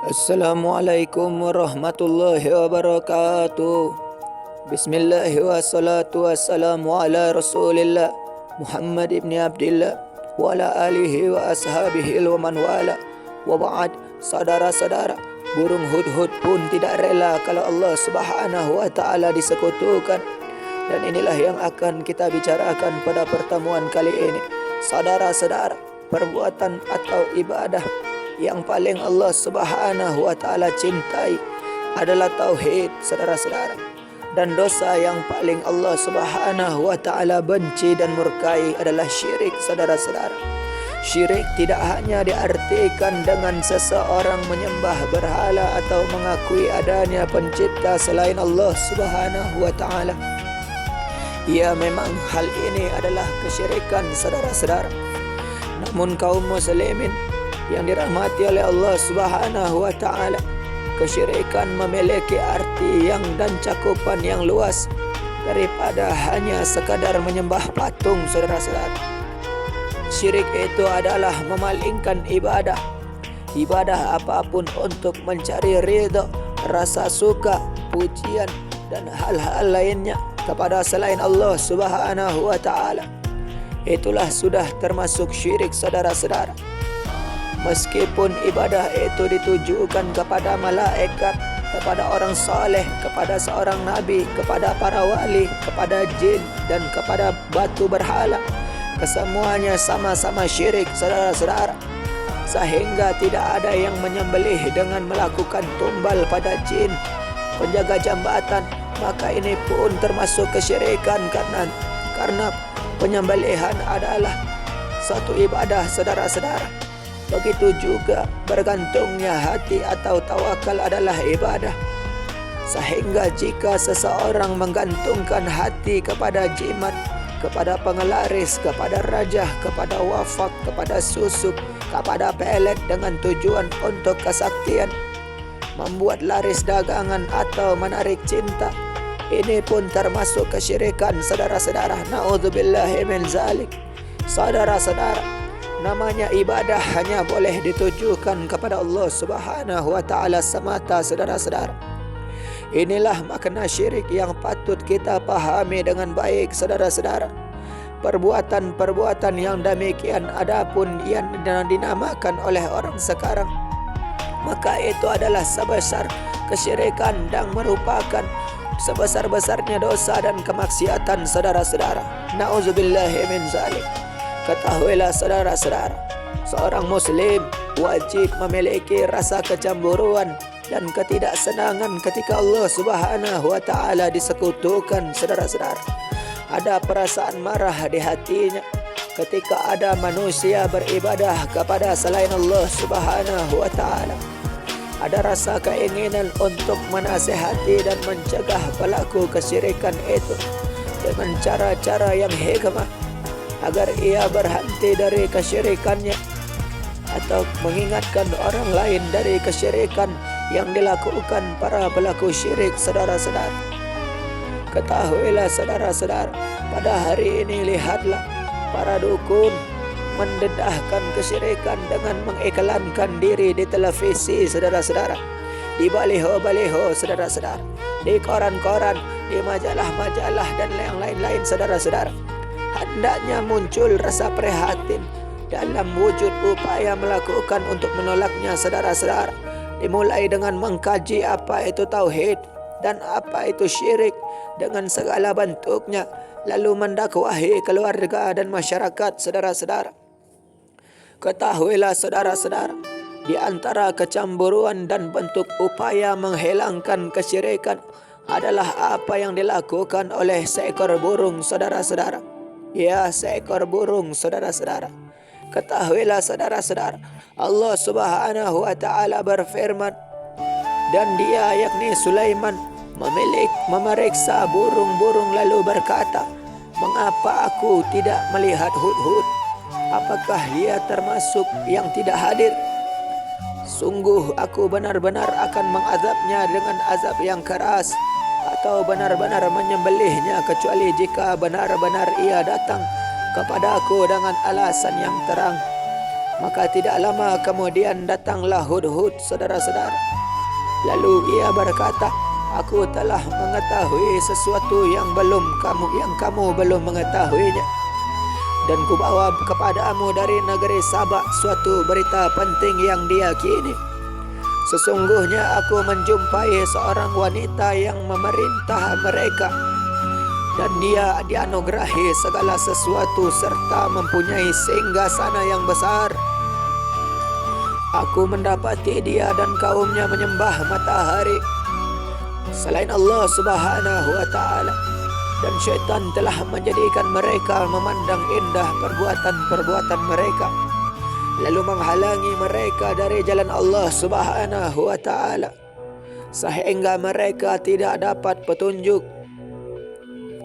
Assalamualaikum warahmatullahi wabarakatuh. Bismillah wassalatu wassalamu ala rasulillah Muhammad ibn Abdillah wa ala alihi wa ashabihi wa man wala. Wa ba'd, saudara-saudara, burung hudhud pun tidak rela kalau Allah Subhanahu wa taala disekutukan. Dan inilah yang akan kita bicarakan pada pertemuan kali ini. Saudara-saudara, perbuatan atau ibadah yang paling Allah Subhanahu wa taala cintai adalah tauhid, saudara-saudara. Dan dosa yang paling Allah Subhanahu wa taala benci dan murkai adalah syirik, saudara-saudara. Syirik tidak hanya diartikan dengan seseorang menyembah berhala atau mengakui adanya pencipta selain Allah Subhanahu wa taala. Ya, memang hal ini adalah kesyirikan, saudara-saudara. Namun kaum muslimin yang dirahmati oleh Allah Subhanahu wa taala, kesyirikan memiliki arti yang dan cakupan yang luas daripada hanya sekadar menyembah patung, saudara-saudara. Syirik itu adalah memalingkan ibadah apapun untuk mencari ridha, rasa suka, pujian dan hal-hal lainnya kepada selain Allah Subhanahu wa taala. Itulah sudah termasuk syirik, saudara-saudara. Meskipun ibadah itu ditujukan kepada malaikat, kepada orang saleh, kepada seorang nabi, kepada para wali, kepada jin dan kepada batu berhala, kesemuanya sama-sama syirik, saudara-saudara. Sehingga tidak ada yang menyembelih dengan melakukan tumbal pada jin, penjaga jambatan, maka ini pun termasuk kesyirikan karena penyembelihan adalah suatu ibadah, saudara-saudara. Begitu juga bergantungnya hati atau tawakal adalah ibadah. Sehingga jika seseorang menggantungkan hati kepada jimat, kepada pengelaris, kepada raja, kepada wafak, kepada susuk, kepada pelet dengan tujuan untuk kesaktian, membuat laris dagangan atau menarik cinta, ini pun termasuk kesyirikan, saudara-saudara. Na'udzubillahi min zalik. Saudara-saudara, namanya ibadah hanya boleh ditujukan kepada Allah Subhanahu wa taala semata, saudara-saudara. Inilah makna syirik yang patut kita pahami dengan baik, saudara-saudara. Perbuatan-perbuatan yang demikian adapun yang dinamakan oleh orang sekarang, maka itu adalah sebesar kesyirikan dan merupakan sebesar-besarnya dosa dan kemaksiatan, saudara-saudara. Na'udzubillahi min zalik. Ketahuilah, saudara-saudara, seorang muslim wajib memiliki rasa kecemburuan dan ketidaksenangan ketika Allah Subhanahu wa taala disekutukan, saudara-saudara. Ada perasaan marah di hatinya ketika ada manusia beribadah kepada selain Allah Subhanahu wa taala. Ada rasa keinginan untuk menasihati dan mencegah pelaku kesyirikan itu dengan cara-cara yang hikmah agar ia berhenti dari kesyirikannya, atau mengingatkan orang lain dari kesyirikan yang dilakukan para pelaku syirik, saudara-saudara. Ketahuilah, saudara-saudara, pada hari ini lihatlah para dukun mendedahkan kesyirikan dengan mengiklankan diri di televisi, saudara-saudara, di baliho-baliho, saudara-saudara, di koran-koran, di majalah-majalah dan yang lain-lain, saudara-saudara. Hendaknya muncul rasa prihatin dalam wujud upaya melakukan untuk menolaknya, saudara-saudara. Dimulai dengan mengkaji apa itu tauhid dan apa itu syirik dengan segala bentuknya, lalu mendakwahi keluarga dan masyarakat, saudara-saudara. Ketahuilah, saudara-saudara, di antara kecemburuan dan bentuk upaya menghilangkan kesyirikan adalah apa yang dilakukan oleh seekor burung, saudara-saudara. Ya, seekor burung, saudara-saudara. Ketahuilah, saudara-saudara, Allah Subhanahu wa taala berfirman, dan dia, yakni Sulaiman, memeriksa burung-burung lalu berkata, mengapa aku tidak melihat hudhud? Apakah dia termasuk yang tidak hadir? Sungguh aku benar-benar akan mengazabnya dengan azab yang keras, atau benar-benar menyembelihnya kecuali jika benar-benar ia datang kepadaku dengan alasan yang terang. Maka tidak lama kemudian datanglah Hudhud, saudara-saudara. Lalu ia berkata, aku telah mengetahui sesuatu yang kamu belum mengetahuinya. Dan kubawa kepadamu dari negeri Sabak suatu berita penting yang diyakini. Sesungguhnya aku menjumpai seorang wanita yang memerintah mereka, dan dia dianugerahi segala sesuatu serta mempunyai singgasana yang besar. Aku mendapati dia dan kaumnya menyembah matahari selain Allah Subhanahu wa ta'ala, dan syaitan telah menjadikan mereka memandang indah perbuatan-perbuatan mereka, lalu menghalangi mereka dari jalan Allah Subhanahu wa ta'ala, sehingga mereka tidak dapat petunjuk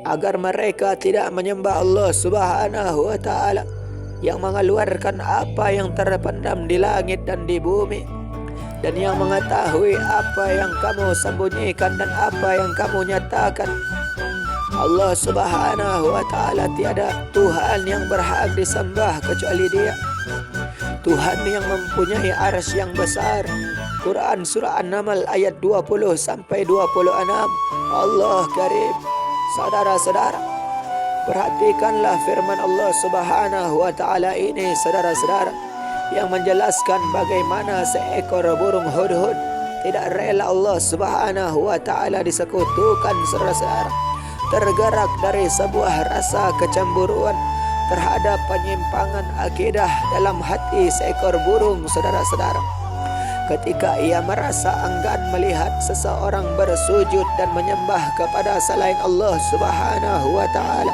agar mereka tidak menyembah Allah Subhanahu wa ta'ala yang mengeluarkan apa yang terpendam di langit dan di bumi, dan yang mengetahui apa yang kamu sembunyikan dan apa yang kamu nyatakan. Allah Subhanahu wa ta'ala tiada Tuhan yang berhak disembah kecuali Dia, Tuhan yang mempunyai arsy yang besar. Quran surah An-Naml ayat 20 sampai 26. Allah Karim. Saudara-saudara, perhatikanlah firman Allah Subhanahu wa ta'ala ini, saudara-saudara, yang menjelaskan bagaimana seekor burung hudhud tidak rela Allah Subhanahu wa ta'ala disekutukan, saudara-saudara. Tergerak dari sebuah rasa kecemburuan terhadap penyimpangan akidah dalam hati seekor burung, saudara-saudara. Ketika ia merasa enggan melihat seseorang bersujud dan menyembah kepada selain Allah Subhanahu wa ta'ala,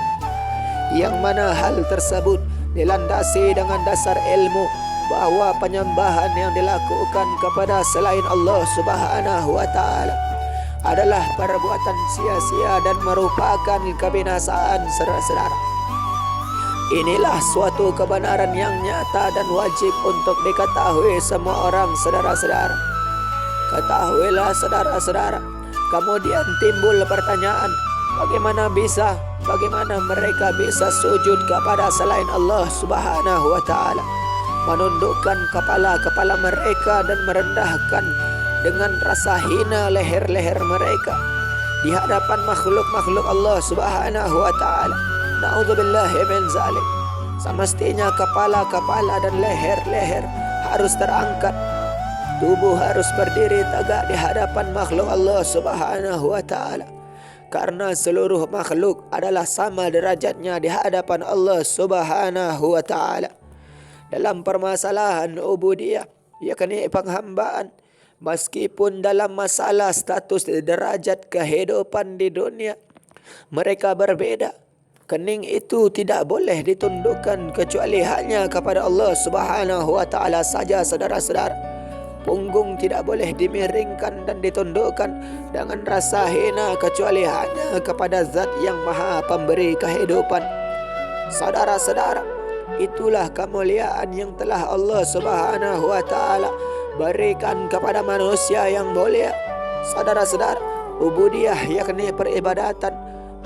yang mana hal tersebut dilandasi dengan dasar ilmu bahwa penyembahan yang dilakukan kepada selain Allah Subhanahu wa ta'ala adalah perbuatan sia-sia dan merupakan kebinasaan, saudara-saudara. Inilah suatu kebenaran yang nyata dan wajib untuk diketahui semua orang, saudara-saudara. Ketahuilah, saudara-saudara. Kemudian timbul pertanyaan, bagaimana mereka bisa sujud kepada selain Allah Subhanahu wa ta'ala, menundukkan kepala-kepala mereka dan merendahkan dengan rasa hina leher-leher mereka di hadapan makhluk-makhluk Allah Subhanahu wa ta'ala. Na'udzubillahi min zalik. Semestinya kepala-kepala dan leher-leher harus terangkat. Tubuh harus berdiri tegak di hadapan makhluk Allah Subhanahu wa ta'ala, karena seluruh makhluk adalah sama derajatnya di hadapan Allah Subhanahu wa ta'ala. Dalam permasalahan ubudiyah, yakni penghambaan, meskipun dalam masalah status derajat kehidupan di dunia mereka berbeda, kening itu tidak boleh ditundukkan kecuali hanya kepada Allah Subhanahu wa ta'ala saja, saudara-saudara. Punggung tidak boleh dimiringkan dan ditundukkan dengan rasa hina kecuali hanya kepada Zat yang Maha Pemberi kehidupan. Saudara-saudara, itulah kemuliaan yang telah Allah Subhanahu wa ta'ala berikan kepada manusia yang mulia. Saudara-saudara, ubudiyah yakni peribadatan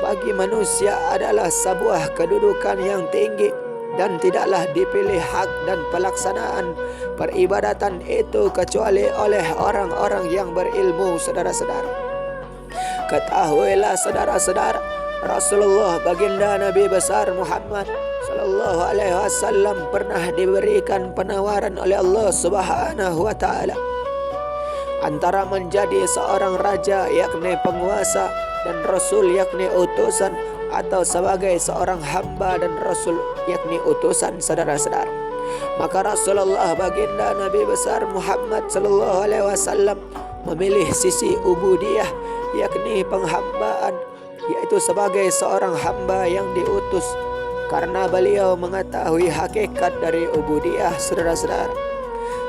bagi manusia adalah sebuah kedudukan yang tinggi, dan tidaklah dipilih hak dan pelaksanaan peribadatan itu kecuali oleh orang-orang yang berilmu, saudara-saudara. Ketahuilah, saudara-saudara, Rasulullah baginda Nabi besar Muhammad sallallahu alaihi wasallam pernah diberikan penawaran oleh Allah Subhanahu wa ta'ala antara menjadi seorang raja yakni penguasa dan rasul yakni utusan, atau sebagai seorang hamba dan rasul yakni utusan, saudara-saudara. Maka Rasulullah baginda Nabi besar Muhammad sallallahu alaihi wasallam memilih sisi ubudiyah yakni penghambaan, yaitu sebagai seorang hamba yang diutus, karena beliau mengetahui hakikat dari ubudiyah, saudara-saudara.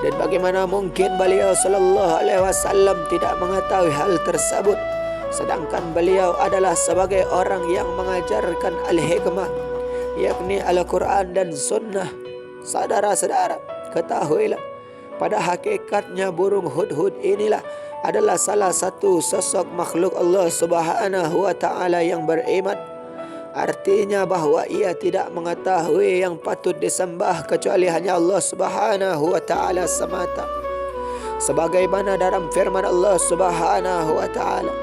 Dan bagaimana mungkin beliau sallallahu alaihi wasallam tidak mengetahui hal tersebut, sedangkan beliau adalah sebagai orang yang mengajarkan al-hikmah yakni Al-Quran dan Sunnah. Saudara-saudara, ketahuilah, pada hakikatnya burung hudhud inilah adalah salah satu sosok makhluk Allah Subhanahu wa ta'ala yang beriman. Artinya bahawa ia tidak mengetahui yang patut disembah kecuali hanya Allah Subhanahu wa Ta'ala semata. Sebagaimana dalam firman Allah Subhanahu wa Ta'ala,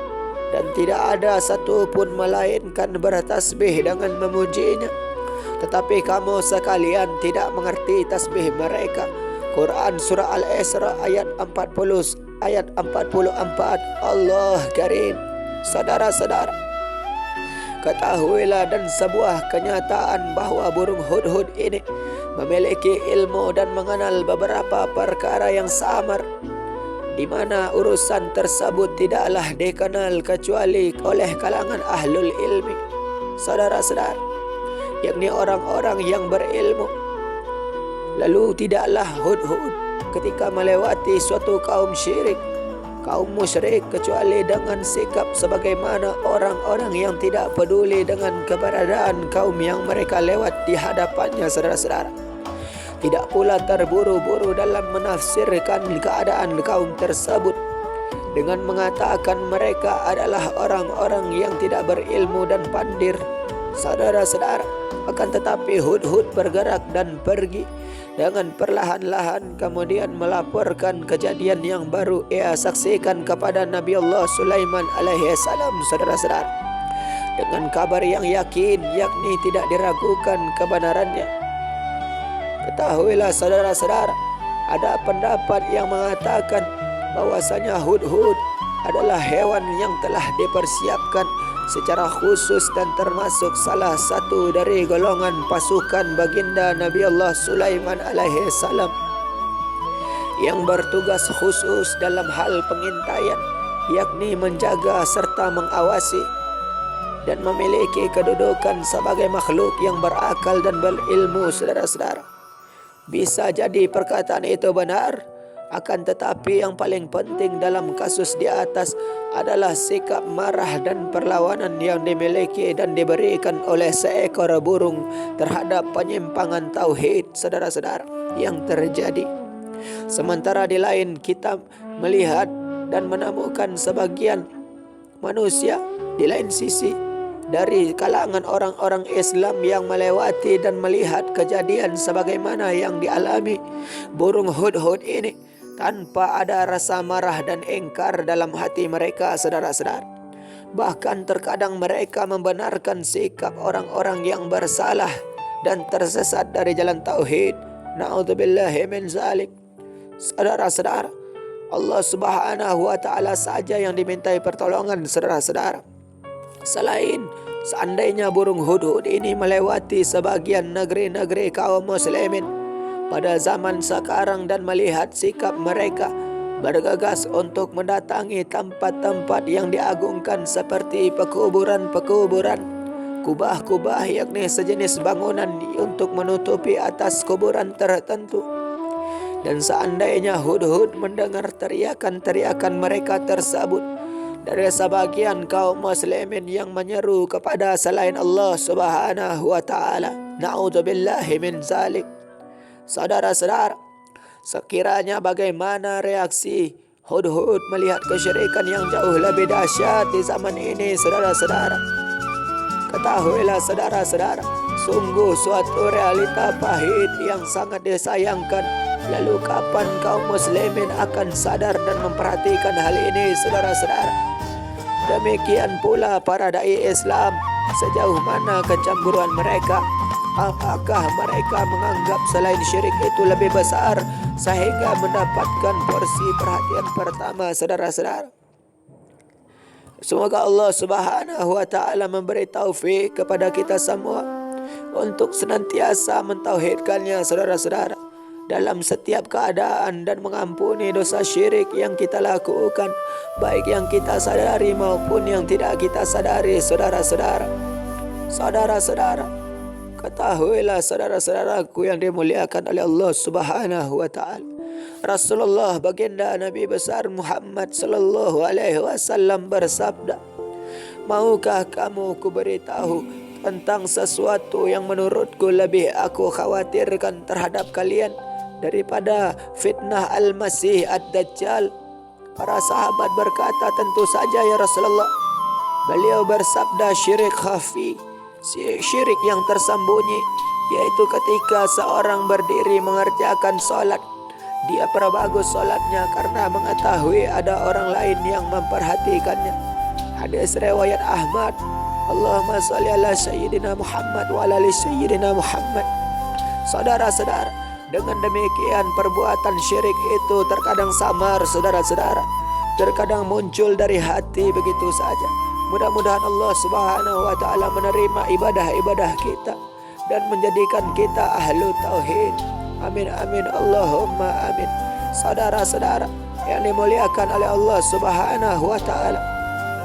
dan tidak ada satu pun melainkan bertasbih dengan memujinya, tetapi kamu sekalian tidak mengerti tasbih mereka. Quran surah Al-Isra ayat 44. Allah Karim. Saudara-saudara, ketahuilah dan sebuah kenyataan bahawa burung hudhud ini memiliki ilmu dan mengenal beberapa perkara yang samar, di mana urusan tersebut tidaklah dikenal kecuali oleh kalangan ahlul ilmi, saudara-saudara, yakni orang-orang yang berilmu. Lalu tidaklah hudhud ketika melewati suatu kaum syirik, kaum musyrik, kecuali dengan sikap sebagaimana orang-orang yang tidak peduli dengan keberadaan kaum yang mereka lewat di hadapannya, saudara-saudara. Tidak pula terburu-buru dalam menafsirkan keadaan kaum tersebut dengan mengatakan mereka adalah orang-orang yang tidak berilmu dan pandir, saudara-saudara. Akan tetapi hudhud bergerak dan pergi dengan perlahan-lahan, kemudian melaporkan kejadian yang baru ia saksikan kepada Nabi Allah Sulaiman alaihi salam, saudara-saudara, dengan kabar yang yakin, yakni tidak diragukan kebenarannya. Ketahuilah saudara-saudara, ada pendapat yang mengatakan bahwasanya hudhud adalah hewan yang telah dipersiapkan secara khusus dan termasuk salah satu dari golongan pasukan baginda Nabi Allah Sulaiman alaihi salam yang bertugas khusus dalam hal pengintaian, yakni menjaga serta mengawasi, dan memiliki kedudukan sebagai makhluk yang berakal dan berilmu, saudara-saudara. Bisa jadi perkataan itu benar, akan tetapi yang paling penting dalam kasus di atas adalah sikap marah dan perlawanan yang dimiliki dan diberikan oleh seekor burung terhadap penyimpangan tauhid, saudara-saudara, yang terjadi. Sementara di lain kita melihat dan menemukan sebagian manusia di lain sisi dari kalangan orang-orang Islam yang melewati dan melihat kejadian sebagaimana yang dialami burung hudhud ini tanpa ada rasa marah dan ingkar dalam hati mereka, saudara-saudara. Bahkan terkadang mereka membenarkan sikap orang-orang yang bersalah dan tersesat dari jalan tauhid. Na'udzubillahi min zalik. Saudara-saudara, Allah Subhanahu wa Ta'ala saja yang dimintai pertolongan, saudara-saudara. Selain seandainya burung hudhud ini melewati sebagian negeri-negeri kaum muslimin pada zaman sekarang dan melihat sikap mereka bergegas untuk mendatangi tempat-tempat yang diagungkan seperti pekuburan-pekuburan, kubah-kubah, yakni sejenis bangunan untuk menutupi atas kuburan tertentu. Dan seandainya hudhud mendengar teriakan-teriakan mereka tersebut dari sebagian kaum muslimin yang menyeru kepada selain Allah Subhanahu wa Ta'ala, na'udzubillahi min zalik. Saudara-saudara, sekiranya bagaimana reaksi hudhud melihat kesyirikan yang jauh lebih dahsyat di zaman ini, saudara-saudara. Ketahuilah saudara-saudara, sungguh suatu realita pahit yang sangat disayangkan. Lalu kapan kaum muslimin akan sadar dan memperhatikan hal ini, saudara-saudara? Demikian pula para dai Islam, sejauh mana kecemburuan mereka? Apakah mereka menganggap selain syirik itu lebih besar sehingga mendapatkan porsi perhatian pertama, saudara-saudara? Semoga Allah Subhanahu wa Ta'ala memberi taufik kepada kita semua untuk senantiasa mentauhidkannya, saudara-saudara, dalam setiap keadaan dan mengampuni dosa syirik yang kita lakukan, baik yang kita sadari maupun yang tidak kita sadari, saudara-saudara. Saudara-saudara, ketahuilah saudara-saudaraku yang dimuliakan oleh Allah Subhanahu wa Ta'ala, Rasulullah baginda Nabi besar Muhammad sallallahu alaihi wasallam bersabda, "Maukah kamu kuberitahu tentang sesuatu yang menurutku lebih aku khawatirkan terhadap kalian daripada fitnah Al-Masih Ad-Dajjal?" Para sahabat berkata, "Tentu saja ya Rasulullah." Beliau bersabda, "Syirik khafi." syirik yang tersembunyi, yaitu ketika seorang berdiri mengerjakan solat, dia bagus solatnya karena mengetahui ada orang lain yang memperhatikannya. Hadis riwayat Ahmad. Allahumma sholli ala sayyidina Muhammad wa ala ali sayyidina Muhammad. Saudara-saudara, dengan demikian perbuatan syirik itu terkadang samar, saudara-saudara, terkadang muncul dari hati begitu saja. Mudah-mudahan Allah Subhanahu wa taala menerima ibadah-ibadah kita dan menjadikan kita ahlu tauhid. Amin amin Allahumma amin. Saudara-saudara yang dimuliakan oleh Allah Subhanahu wa taala,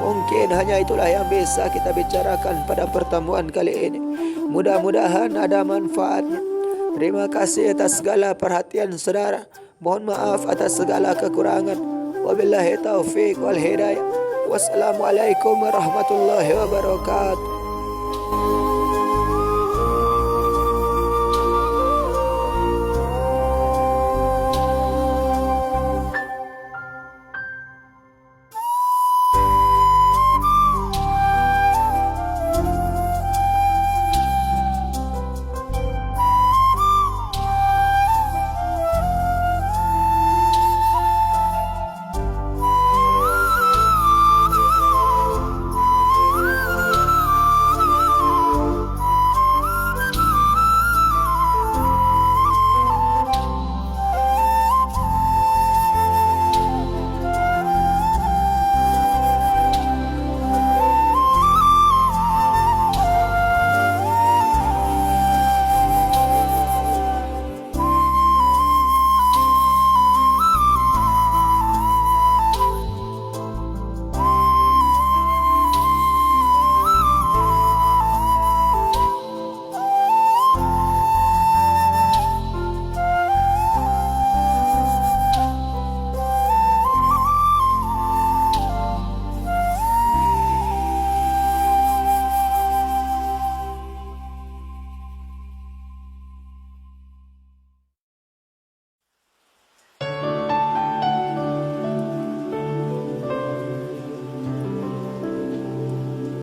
mungkin hanya itulah yang bisa kita bicarakan pada pertemuan kali ini. Mudah-mudahan ada manfaatnya. Terima kasih atas segala perhatian saudara. Mohon maaf atas segala kekurangan. Wabillahi taufiq wal hidayah. Wassalamualaikum warahmatullahi wabarakatuh.